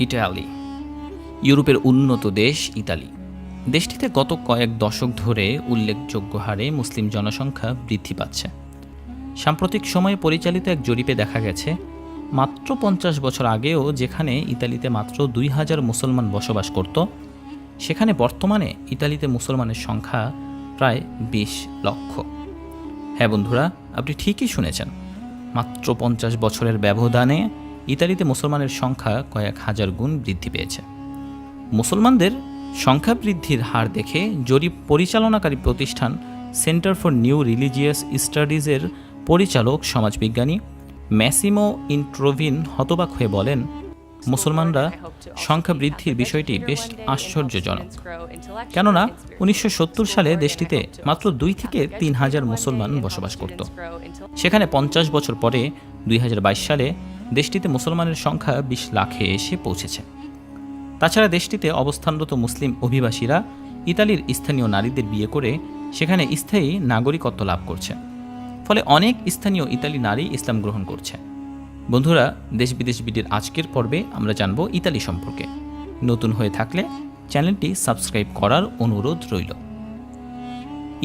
Italy, ইউরোপের উন্নত দেশ ইতালি। দেশটিতে গত কয়েক দশক ধরে উল্লেখযোগ্য হারে মুসলিম জনসংখ্যা বৃদ্ধি পাচ্ছে। সাম্প্রতিক সময়ে পরিচালিত এক জরিপে দেখা গেছে, মাত্র 50 বছর আগেও যেখানে ইতালিতে মাত্র 2000 মুসলমান বসবাস করত, সেখানে বর্তমানে ইতালিতে মুসলমানের সংখ্যা প্রায় 20 লক্ষ। হ্যাঁ বন্ধুরা, আপনি ঠিকই শুনেছেন, মাত্র 50 বছরের ব্যবধানে ইতালিতে মুসলমানের সংখ্যা কয়েক হাজার গুণ বৃদ্ধি পেয়েছে। মুসলমানদের সংখ্যা বৃদ্ধির হার দেখে জরিপ পরিচালনাকারী প্রতিষ্ঠান সেন্টার ফর নিউ রিলিজিয়াস স্টাডিজের পরিচালক সমাজবিজ্ঞানী ম্যাসিমো ইন্ট্রোভিন হতবাক হয়ে বলেন, মুসলমানরা সংখ্যা বৃদ্ধির বিষয়টি বেশ আশ্চর্যজনক। কেননা 1970 সালে দেশটিতে মাত্র 2 থেকে 3,000 মুসলমান বসবাস করত। সেখানে 50 বছর পরে 2022 সালে দেশটিতে মুসলমানের সংখ্যা 20 লাখে এসে পৌঁছেছে। তাছাড়া দেশটিতে অবস্থানরত মুসলিম অভিবাসীরা ইতালির স্থানীয় নারীদের বিয়ে করে সেখানে স্থায়ী নাগরিকত্ব লাভ করছে। ফলে অনেক স্থানীয় ইতালি নারী ইসলাম গ্রহণ করছে। বন্ধুরা, দেশ বিদেশ বিডির আজকের পর্বে আমরা জানব ইতালি সম্পর্কে। নতুন হয়ে থাকলে চ্যানেলটি সাবস্ক্রাইব করার অনুরোধ রইল।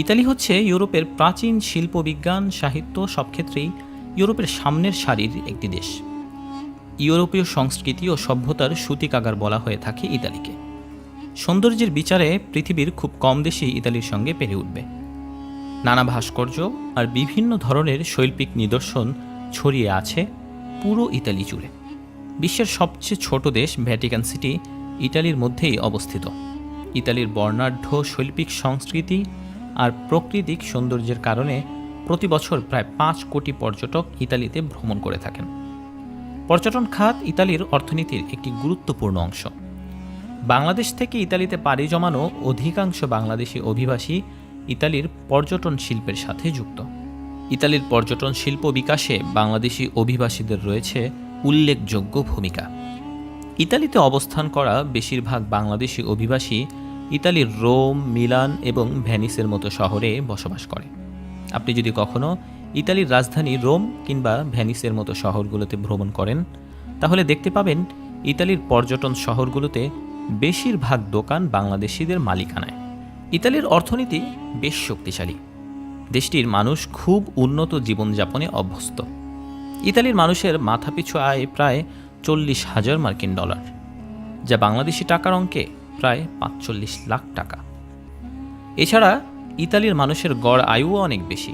ইতালি হচ্ছে ইউরোপের প্রাচীন শিল্প, বিজ্ঞান, সাহিত্য সব ক্ষেত্রেই ইউরোপের সামনের সারির একটি দেশ। ইউরোপীয় সংস্কৃতি ও সভ্যতার সূতিকাগার বলা হয়ে থাকে ইতালিকে। সৌন্দর্যের বিচারে পৃথিবীর খুব কম দেশই ইতালির সঙ্গে পেরে উঠবে। নানা ভাস্কর্য আর বিভিন্ন ধরনের শৈল্পিক নিদর্শন ছড়িয়ে আছে পুরো ইতালি জুড়ে। বিশ্বের সবচেয়ে ছোট দেশ ভ্যাটিকান সিটি ইতালির মধ্যেই অবস্থিত। ইতালির বর্ণাঢ্য শৈল্পিক সংস্কৃতি আর প্রাকৃতিক সৌন্দর্যের কারণে প্রতি বছর প্রায় 5 কোটি পর্যটক ইতালিতে ভ্রমণ করে থাকেন। পর্যটন খাত ইতালির অর্থনীতির একটি গুরুত্বপূর্ণ অংশ। বাংলাদেশ থেকে ইতালিতে পাড়ি জমানো অধিকাংশ বাংলাদেশি অভিবাসী ইতালির পর্যটন শিল্পের সাথে যুক্ত। ইতালির পর্যটন শিল্প বিকাশে বাংলাদেশি অভিবাসীদের রয়েছে উল্লেখযোগ্য ভূমিকা। ইতালিতে অবস্থান করা বেশিরভাগ বাংলাদেশি অভিবাসী ইতালির রোম, মিলান এবং ভেনিসের মতো শহরে বসবাস করে। আপনি যদি কখনো ইতালির রাজধানী রোম কিংবা ভেনিসের মতো শহরগুলোতে ভ্রমণ করেন, তাহলে দেখতে পাবেন ইতালির পর্যটন শহরগুলোতে বেশিরভাগ দোকান বাংলাদেশিদের মালিকানায়। ইতালির অর্থনীতি বেশ শক্তিশালী। দেশটির মানুষ খুব উন্নত জীবনযাপনে অভ্যস্ত। ইতালির মানুষের মাথাপিছু আয় প্রায় 40,000 মার্কিন ডলার, যা বাংলাদেশি টাকার অঙ্কে প্রায় 45 লাখ টাকা। এছাড়া ইতালির মানুষের গড় আয়ুও অনেক বেশি।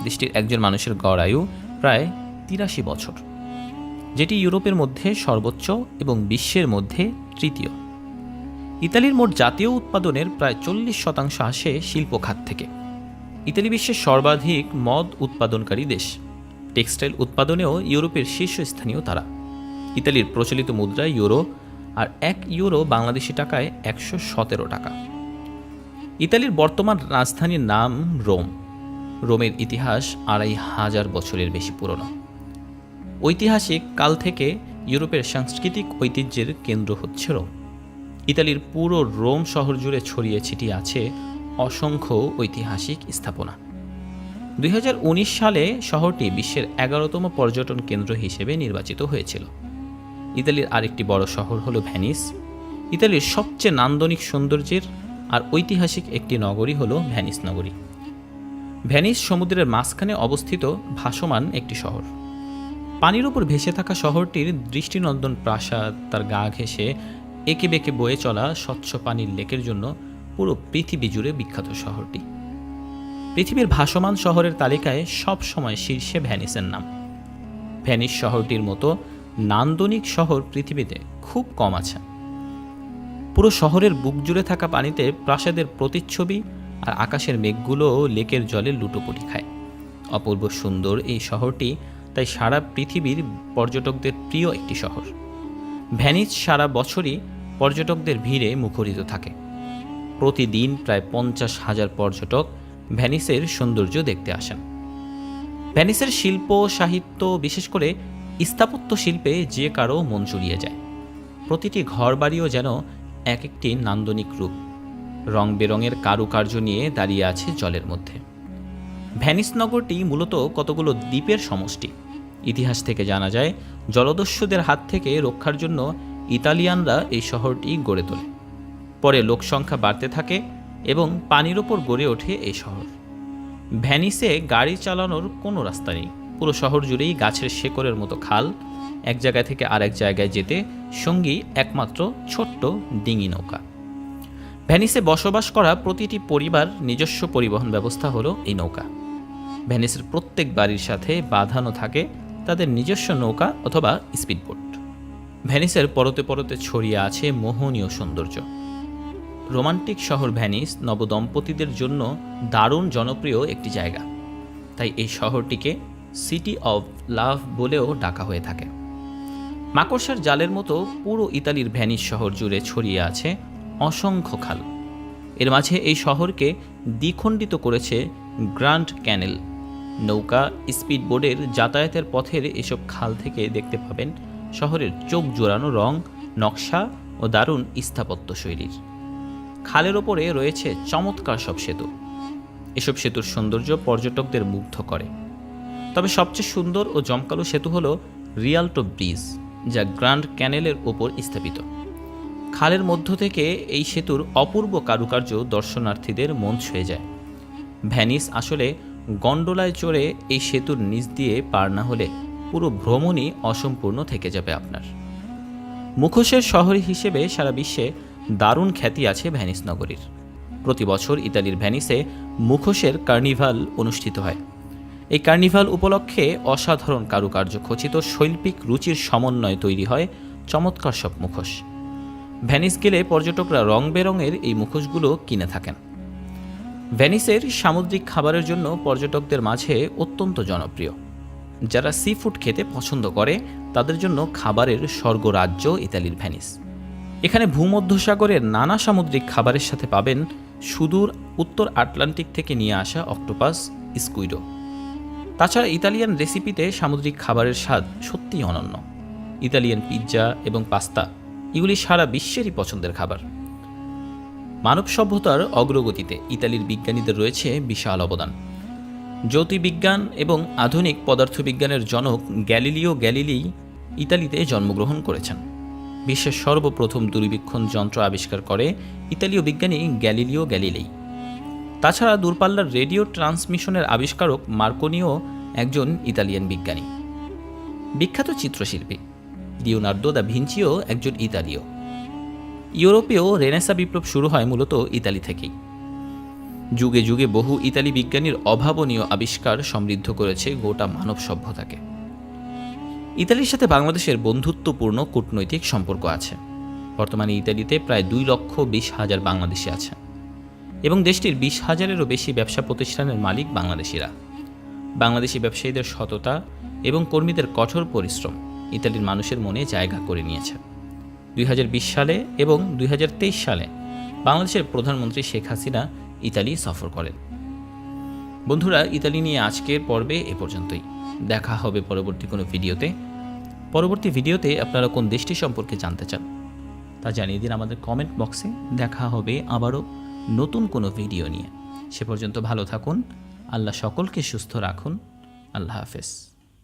দেশটির একজন মানুষের গড় আয়ু প্রায় 83 বছর, যেটি ইউরোপের মধ্যে সর্বোচ্চ এবং বিশ্বের মধ্যে তৃতীয়। ইতালির মোট জাতীয় উৎপাদনের প্রায় 40% আসে শিল্প খাত থেকে। ইতালি বিশ্বের সর্বাধিক মদ উৎপাদনকারী দেশ। টেক্সটাইল উৎপাদনেও ইউরোপের শীর্ষস্থানীয় তারা। ইতালির প্রচলিত মুদ্রা ইউরো, আর 1 ইউরো বাংলাদেশি টাকায় 117 টাকা। ইতালির বর্তমান রাজধানীর নাম রোম। রোমের ইতিহাস 2500 বছরের বেশি পুরনো। ঐতিহাসিক কাল থেকে ইউরোপের সাংস্কৃতিক ঐতিহ্যের কেন্দ্র হচ্ছে রোম। ইতালির পুরো রোম শহর জুড়ে ছড়িয়ে ছিটিয়ে আছে অসংখ্য ঐতিহাসিক স্থাপনা। 2019 সালে শহরটি বিশ্বের 11তম পর্যটন কেন্দ্র হিসেবে নির্বাচিত হয়েছিল। ইতালির আরেকটি বড় শহর হলো ভেনিস। ইতালির সবচেয়ে নান্দনিক সৌন্দর্যের আর ঐতিহাসিক একটি নগরী হলো ভেনিস নগরী। ভেনিস সমুদ্রের মাঝখানে অবস্থিত ভাসমান একটি শহর। পানির উপর ভেসে থাকা শহরটির দৃষ্টিনন্দন প্রাসাদ, তার গা ঘেঁষে এঁকে বেঁকে বয়ে চলা স্বচ্ছ পানির লেকের জন্য পুরো পৃথিবী জুড়ে বিখ্যাত শহরটি। পৃথিবীর ভাসমান শহরের তালিকায় সব সময় শীর্ষে ভেনিসের নাম। ভেনিস শহরটির মতো নান্দনিক শহর পৃথিবীতে খুব কম আছে। পুরো শহরের বুক জুড়ে থাকা পানিতে প্রাসাদের প্রতিচ্ছবি আর আকাশের মেঘগুলো লেকের জলে লুটোপুটি খায়। অপূর্ব সুন্দর এই শহরটি তাই সারা পৃথিবীর পর্যটকদের প্রিয় একটি শহর। ভেনিস সারা বছরই পর্যটকদের ভিড়ে মুখরিত থাকে। প্রতিদিন প্রায় 50,000 পর্যটক ভেনিসের সৌন্দর্য দেখতে আসেন। ভেনিসের শিল্প, সাহিত্য, বিশেষ করে স্থাপত্য শিল্পে যে কারো মন জুড়িয়ে যায়। প্রতিটি ঘরবাড়িও যেন এক একটি নান্দনিক রূপ। রং বেরঙের কারুকার্য নিয়ে দাঁড়িয়ে আছে জলের মধ্যে। ভেনিস নগরটি মূলত কতগুলো দ্বীপের সমষ্টি। ইতিহাস থেকে জানা যায়, জলদস্যুদের হাত থেকে রক্ষার জন্য ইতালিয়ানরা এই শহরটি গড়ে তোলে। পরে লোকসংখ্যা বাড়তে থাকে এবং পানির ওপর গড়ে ওঠে এই শহর। ভ্যানিসে গাড়ি চালানোর কোনো রাস্তা নেই, পুরো শহর জুড়েই গাছের শেকড়ের মতো খাল, এক জায়গা থেকে আরেক জায়গায় যেতে সঙ্গী একমাত্র ছোট্ট ডিঙি নৌকা। ভ্যানিসে বসবাস করা প্রতিটি পরিবার নিজস্ব পরিবহন ব্যবস্থা হলো এই নৌকা। ভ্যানিসের প্রত্যেক বাড়ির সাথে বাঁধানো থাকে তাদের নিজস্ব নৌকা অথবা স্পিডবোট। ভ্যানিসের পরতে পরতে ছড়িয়ে আছে মোহনীয় সৌন্দর্য। রোমান্টিক শহর ভ্যানিস নবদম্পতিদের জন্য দারুণ জনপ্রিয় একটি জায়গা, তাই এই শহরটিকে সিটি অফ লাভ বলেও ডাকা হয়ে থাকে। মাকড়সার জালের মতো পুরো ইতালির ভ্যানিস শহর জুড়ে ছড়িয়ে আছে অসংখ্য খাল। এর মাঝে এই শহরকে দ্বিখণ্ডিত করেছে গ্র্যান্ড ক্যানেল। নৌকা, স্পিডবোটের যাতায়াতের পথের এসব খাল থেকে দেখতে পাবেন শহরের চোখ জোড়ানো রং, নকশা ও দারুণ স্থাপত্য শৈলীর। খালের ওপরে রয়েছে চমৎকার সব সেতু। এসব সেতুর সৌন্দর্য পর্যটকদের মুগ্ধ করে। তবে সবচেয়ে সুন্দর ও জমকালো সেতু হল রিয়ালটো ব্রিজ, যা গ্র্যান্ড ক্যানেলের ওপর স্থাপিত। খালের মধ্য থেকে এই সেতুর অপূর্ব কারুকার্য দর্শনার্থীদের মন ছুঁয়ে যায়। ভ্যানিস আসলে গন্ডোলায় চড়ে এই সেতুর নিচ দিয়ে পার না হলে পুরো ভ্রমণই অসম্পূর্ণ থেকে যাবে আপনার। মুখোশের শহর হিসেবে সারা বিশ্বে দারুণ খ্যাতি আছে ভ্যানিস নগরীর। প্রতি বছর ইতালির ভ্যানিসে মুখোশের কার্নিভাল অনুষ্ঠিত হয়। এই কার্নিভাল উপলক্ষে অসাধারণ কারুকার্য খচিত শৈল্পিক রুচির সমন্বয়ে তৈরি হয় চমৎকার সব মুখোশ। ভ্যানিস গেলে পর্যটকরা রং বেরঙের এই মুখোশগুলো কিনে থাকেন। ভ্যানিসের সামুদ্রিক খাবারের জন্য পর্যটকদের মাঝে অত্যন্ত জনপ্রিয়। যারা সি ফুড খেতে পছন্দ করে তাদের জন্য খাবারের স্বর্গরাজ্য ইতালির ভ্যানিস। এখানে ভূমধ্যসাগরের নানা সামুদ্রিক খাবারের সাথে পাবেন সুদূর উত্তর আটলান্টিক থেকে নিয়ে আসা অক্টোপাস, স্কুইডো। তাছাড়া ইতালিয়ান রেসিপিতে সামুদ্রিক খাবারের স্বাদ সত্যিই অনন্য। ইতালিয়ান পিৎজা এবং পাস্তা এগুলি সারা বিশ্বেরই পছন্দের খাবার। মানব সভ্যতার অগ্রগতিতে ইতালির বিজ্ঞানীদের রয়েছে বিশাল অবদান। জ্যোতির্বিজ্ঞান এবং আধুনিক পদার্থবিজ্ঞানের জনক গ্যালিলিও গ্যালিলি ইতালিতে জন্মগ্রহণ করেছেন। বিশ্বের সর্বপ্রথম দূরবীক্ষণ যন্ত্র আবিষ্কার করে ইতালীয় বিজ্ঞানী গ্যালিলিও গ্যালিলেই। তাছাড়া দূরপাল্লার রেডিও ট্রান্সমিশনের আবিষ্কারক মার্কোনিও একজন ইতালিয়ান বিজ্ঞানী। বিখ্যাত চিত্রশিল্পী লিওনার্দো দা ভিঞ্চিও একজন ইতালীয়। ইউরোপীয় রেনেসাঁ বিপ্লব শুরু হয় মূলত ইতালি থেকেই। যুগে যুগে বহু ইতালি বিজ্ঞানীর অভাবনীয় আবিষ্কার সমৃদ্ধ করেছে গোটা মানব সভ্যতাকে। ইতালির সাথে বাংলাদেশের বন্ধুত্বপূর্ণ কূটনৈতিক সম্পর্ক আছে। বর্তমানে ইতালিতে প্রায় 2,20,000 বাংলাদেশি আছে এবং দেশটির 20,000-এরও বেশি ব্যবসা প্রতিষ্ঠানের মালিক বাংলাদেশিরা। বাংলাদেশি ব্যবসায়ীদের সততা এবং কর্মীদের কঠোর পরিশ্রম ইতালির মানুষের মনে জায়গা করে নিয়েছে। 2020 সালে এবং 2023 সালে বাংলাদেশের প্রধানমন্ত্রী শেখ হাসিনা ইতালি সফর করেন। বন্ধুরা, ইতালি নিয়ে আজকের পর্বে এ পর্যন্তই। দেখা হবে পরবর্তী কোনো ভিডিওতে। পরবর্তী ভিডিওতে আপনারা কোন দেশটি সম্পর্কে জানতে চান তা জানিয়ে দিন আমাদের কমেন্ট বক্সে। দেখা হবে আবারও নতুন কোনো ভিডিও নিয়ে। সে পর্যন্ত ভালো থাকুন। আল্লাহ সকলকে সুস্থ রাখুন। আল্লাহ হাফেজ।